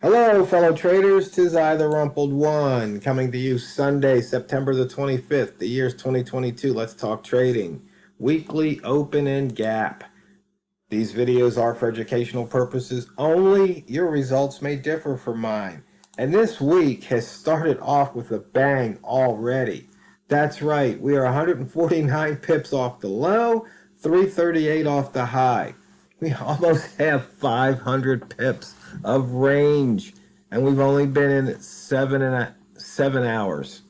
Hello, fellow traders. 'Tis I, TheRumpledOne, coming to you Sunday, September the 25th. The year's 2022. Let's talk trading. Weekly open and gap. These videos are for educational purposes only. Your results may differ from mine. And this week has started off with a bang already. That's right. We are 149 pips off the low, 338 off the high. We almost have 500 pips of range, and we've only been in 7 hours.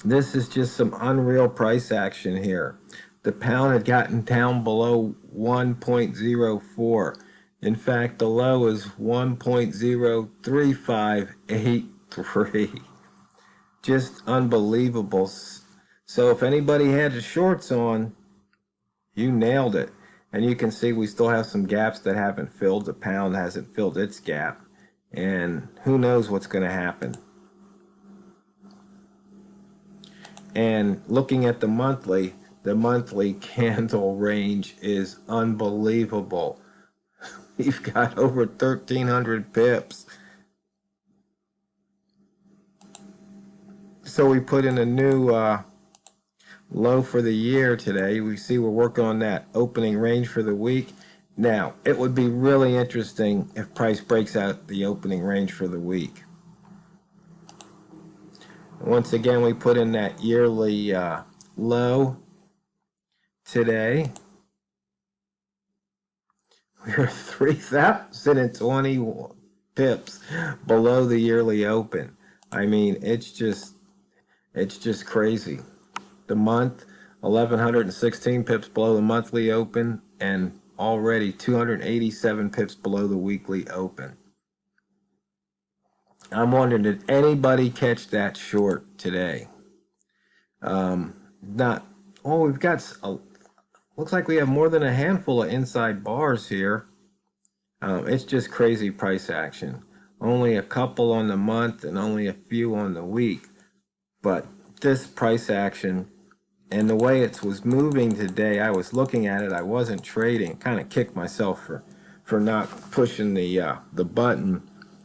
This is just some unreal price action here. The pound had gotten down below 1.04. In fact, the low is 1.03583. Just unbelievable. So if anybody had the shorts on, you nailed it. And you can see we still have some gaps that haven't filled. The pound hasn't filled its gap. And who knows what's going to happen. And looking at the monthly candle range is unbelievable. We've got over 1,300 pips. So we put in a new low for the year today. We see we're working on that opening range for the week. Now, it would be really interesting if price breaks out the opening range for the week. Once again, we put in that yearly low today. We're 3,020 pips below the yearly open. I mean, it's just crazy. The month, 1,116 pips below the monthly open, and already 287 pips below the weekly open. I'm wondering, did anybody catch that short today? We've got, looks like we have more than a handful of inside bars here. It's just crazy price action. Only a couple on the month and only a few on the week. But this price action and the way it was moving today, I was looking at it, I wasn't trading. Kind of kicked myself for not pushing the button.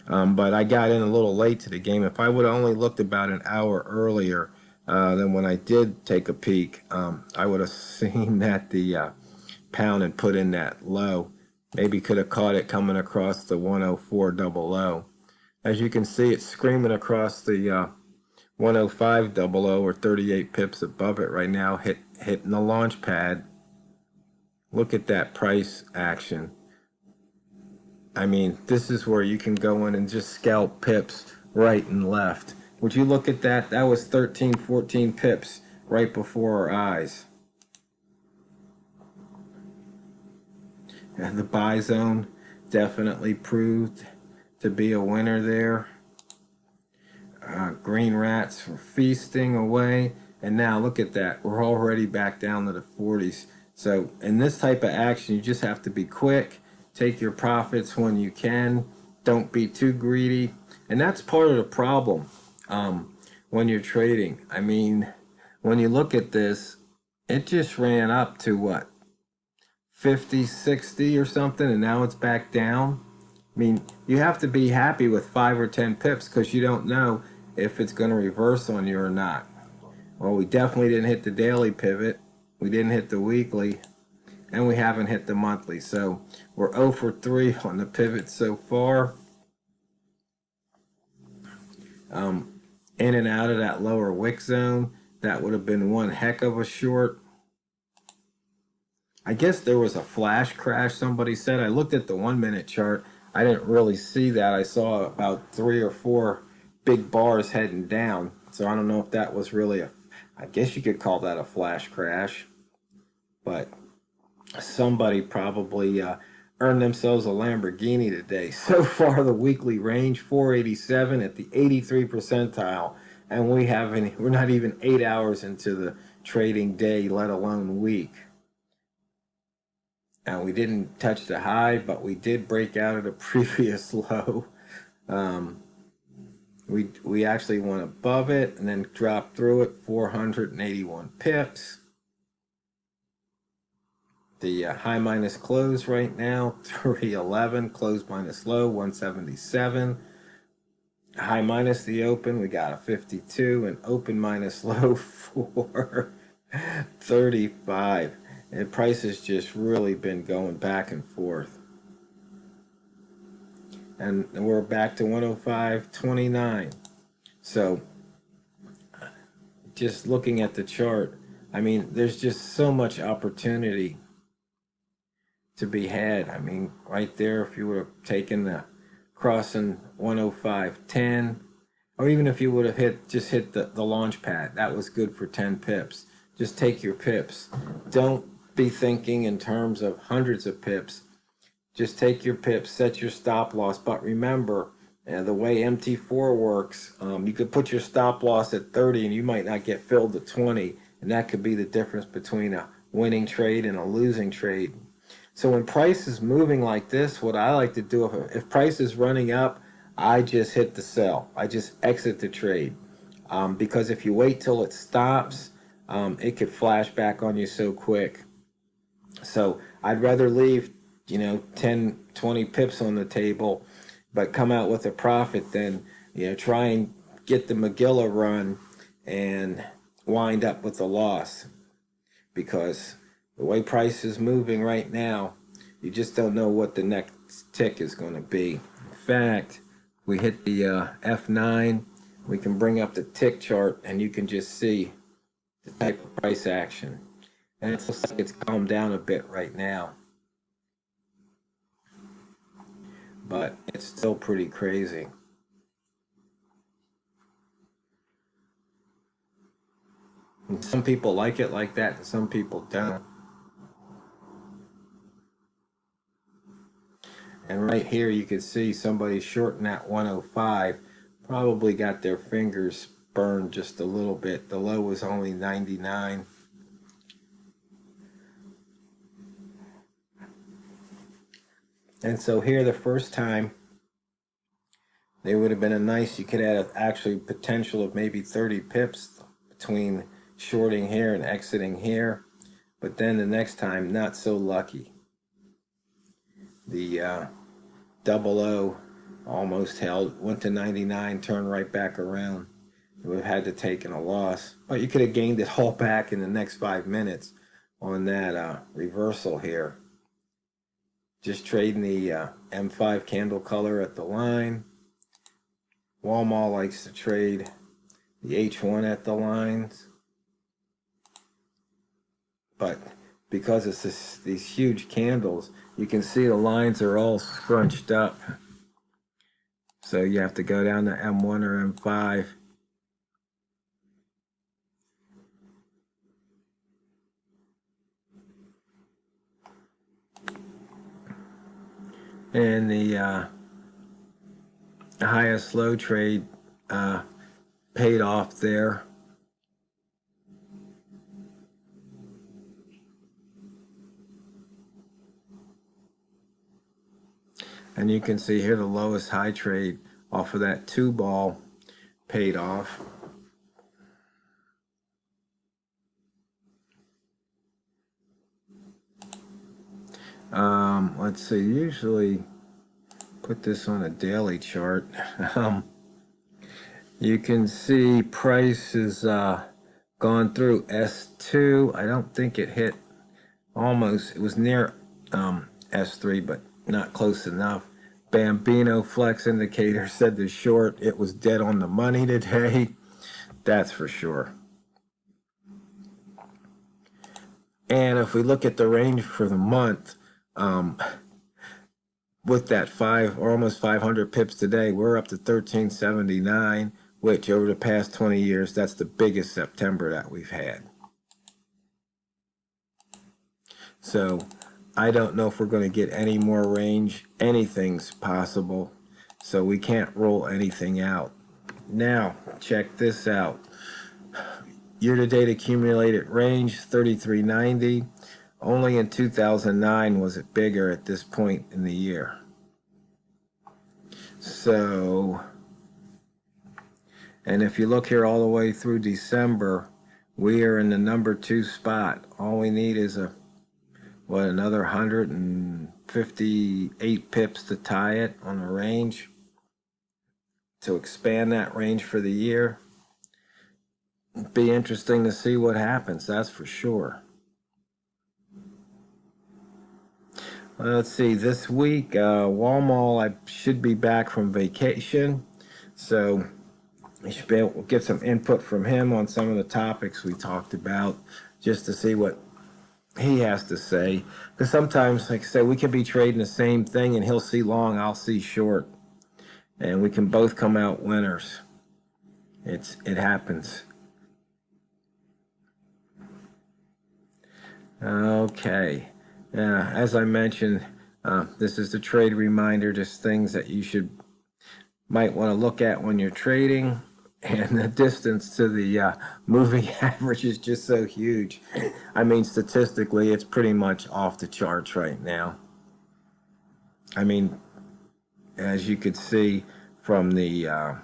But I got in a little late to the game. If I would have only looked about an hour earlier than when I did take a peek, I would have seen that the pound had put in that low. Maybe could have caught it coming across the 104.00. As you can see, it's screaming across the 105.00 or 38 pips above it right now, hitting the launch pad. Look at that price action. I mean, this is where you can go in and just scalp pips right and left. Would you look at that? That was 13, 14 pips right before our eyes. And the buy zone definitely proved to be a winner there. Green rats were feasting away. And now look at that. We're already back down to the 40s. So in this type of action, you just have to be quick. Take your profits when you can. Don't be too greedy. And that's part of the problem when you're trading. I mean, when you look at this, it just ran up to what? 50, 60 or something, and now it's back down. I mean, you have to be happy with 5 or 10 pips because you don't know if it's going to reverse on you or not. Well, we definitely didn't hit the daily pivot. We didn't hit the weekly. And we haven't hit the monthly. So we're 0 for 3 on the pivot so far. In and out of that lower wick zone. That would have been one heck of a short. I guess there was a flash crash, somebody said. I looked at the 1 minute chart. I didn't really see that. I saw about 3 or 4 big bars heading down. So I don't know if that was really I guess you could call that a flash crash. But somebody probably earned themselves a Lamborghini today. So far, the weekly range, 487 at the 83 percentile. And we're not even 8 hours into the trading day, let alone week. And we didn't touch the high, but we did break out of the previous low. We actually went above it and then dropped through it, 481 pips. the high minus close right now, 311, close minus low, 177. High minus the open, we got a 52, and open minus low, 435. And price has just really been going back and forth. And we're back to 105.29. So just looking at the chart, I mean, there's just so much opportunity to be had. I mean, right there, if you would have taken the crossing 105.10, or even if you would have just hit the launch pad, that was good for 10 pips. Just take your pips. Don't be thinking in terms of hundreds of pips. Just take your pips, set your stop loss. But remember, the way MT4 works, you could put your stop loss at 30 and you might not get filled to 20. And that could be the difference between a winning trade and a losing trade. So when price is moving like this, what I like to do, if price is running up, I just hit the sell. I just exit the trade. Because if you wait till it stops, it could flash back on you so quick. So I'd rather leave, 10, 20 pips on the table, but come out with a profit than, try and get the McGilla run and wind up with a loss. Because the way price is moving right now, you just don't know what the next tick is going to be. In fact, we hit the F9, we can bring up the tick chart and you can just see the type of price action. And it looks like it's calmed down a bit right now. But it's still pretty crazy. And some people like it like that and some people don't. And right here you can see somebody shorting at 105 probably got their fingers burned just a little bit. The low was only 99. And so here the first time they would have been a nice, you could add actually potential of maybe 30 pips between shorting here and exiting here. But then the next time, not so lucky. The double O almost held, went to 99, turned right back around. You would have had to take in a loss. But you could have gained it all back in the next 5 minutes on that reversal here. Just trading the M5 candle color at the line. Walmart likes to trade the H1 at the lines. But because it's these huge candles, you can see the lines are all scrunched up. So you have to go down to M1 or M5. And the highest low trade paid off there. And you can see here the lowest high trade off of that 2-ball paid off. Let's see, usually put this on a daily chart. You can see price has gone through S2. I don't think it hit almost, it was near S3, but not close enough. Bambino flex indicator said the short, it was dead on the money today. That's for sure. And if we look at the range for the month, with that almost 500 pips today, we're up to 1379, which over the past 20 years, that's the biggest September that we've had. So I don't know if we're going to get any more range. Anything's possible. So we can't rule anything out. Now, check this out. Year-to-date accumulated range, 3390. Only in 2009 was it bigger at this point in the year. So, and if you look here all the way through December, we are in the number 2 spot. All we need is a what, another 158 pips to tie it on the range, to expand that range for the year. Be interesting to see what happens, that's for sure. Let's see, this week, Walmart, I should be back from vacation, so you should be able to get some input from him on some of the topics we talked about, just to see what he has to say. Because sometimes, like I said, we could be trading the same thing and he'll see long, I'll see short, and we can both come out winners. It happens. Okay, as I mentioned, this is the trade reminder, just things that you might want to look at when you're trading. And the distance to the moving average is just so huge. I mean, statistically, it's pretty much off the charts right now. I mean, as you could see from the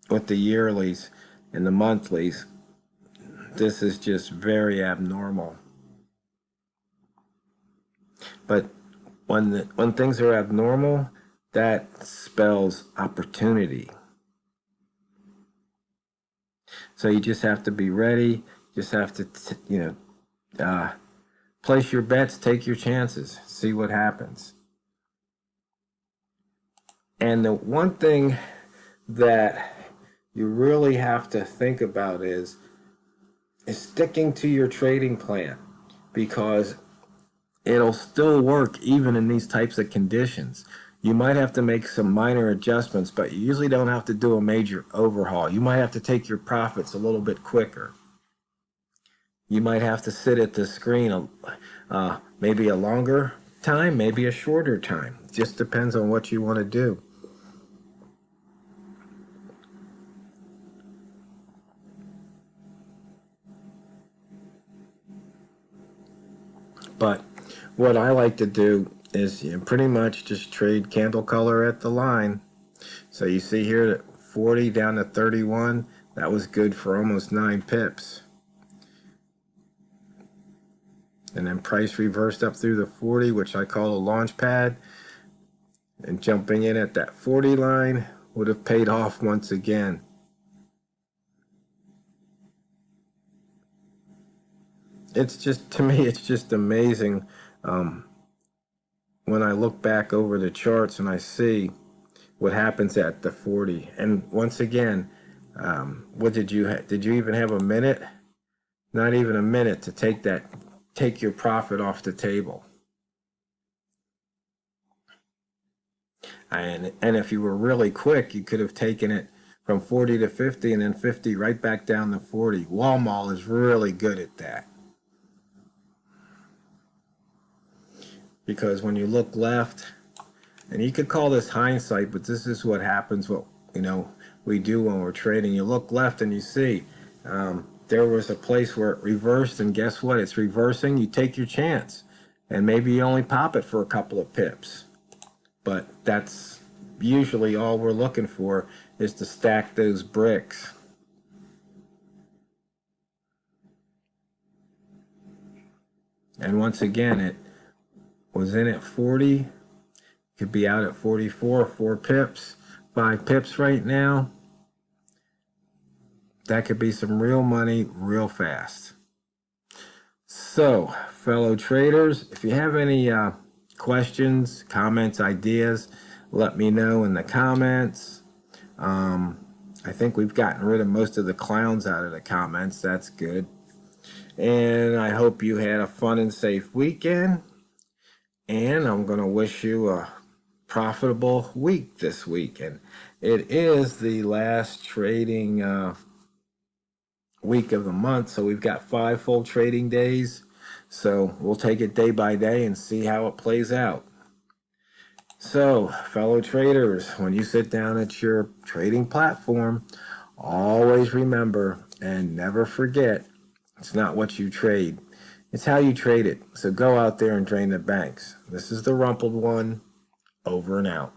with the yearlies and the monthlies, this is just very abnormal. But when things are abnormal, that spells opportunity. So you just have to be ready. Just have to, place your bets, take your chances, see what happens. And the one thing that you really have to think about is sticking to your trading plan, because it'll still work even in these types of conditions. You might have to make some minor adjustments, but you usually don't have to do a major overhaul. You might have to take your profits a little bit quicker. You might have to sit at the screen maybe a longer time, maybe a shorter time. It just depends on what you want to do. But what I like to do is pretty much just trade candle color at the line. So you see here that 40 down to 31, that was good for almost 9 pips. And then price reversed up through the 40, which I call a launch pad. And jumping in at that 40 line would have paid off once again. It's just, to me, it's just amazing. When I look back over the charts and I see what happens at the 40. And once again, what did you even have a minute? Not even a minute to take your profit off the table. And if you were really quick, you could have taken it from 40 to 50 and then 50 right back down to 40. Walmart is really good at that. Because when you look left, and you could call this hindsight, but this is what happens, what we do when we're trading. You look left and you see there was a place where it reversed, and guess what? It's reversing. You take your chance, and maybe you only pop it for a couple of pips. But that's usually all we're looking for, is to stack those bricks. And once again, it was in at 40, could be out at 44, 4 pips, 5 pips right now. That could be some real money real fast. So, fellow traders, if you have any questions, comments, ideas, let me know in the comments. I think we've gotten rid of most of the clowns out of the comments. That's good. And I hope you had a fun and safe weekend. And I'm going to wish you a profitable week this week. And it is the last trading week of the month. So we've got 5 full trading days. So we'll take it day by day and see how it plays out. So, fellow traders, when you sit down at your trading platform, always remember and never forget, it's not what you trade, it's how you trade it. So go out there and drain the banks. This is the Rumpled One, over and out.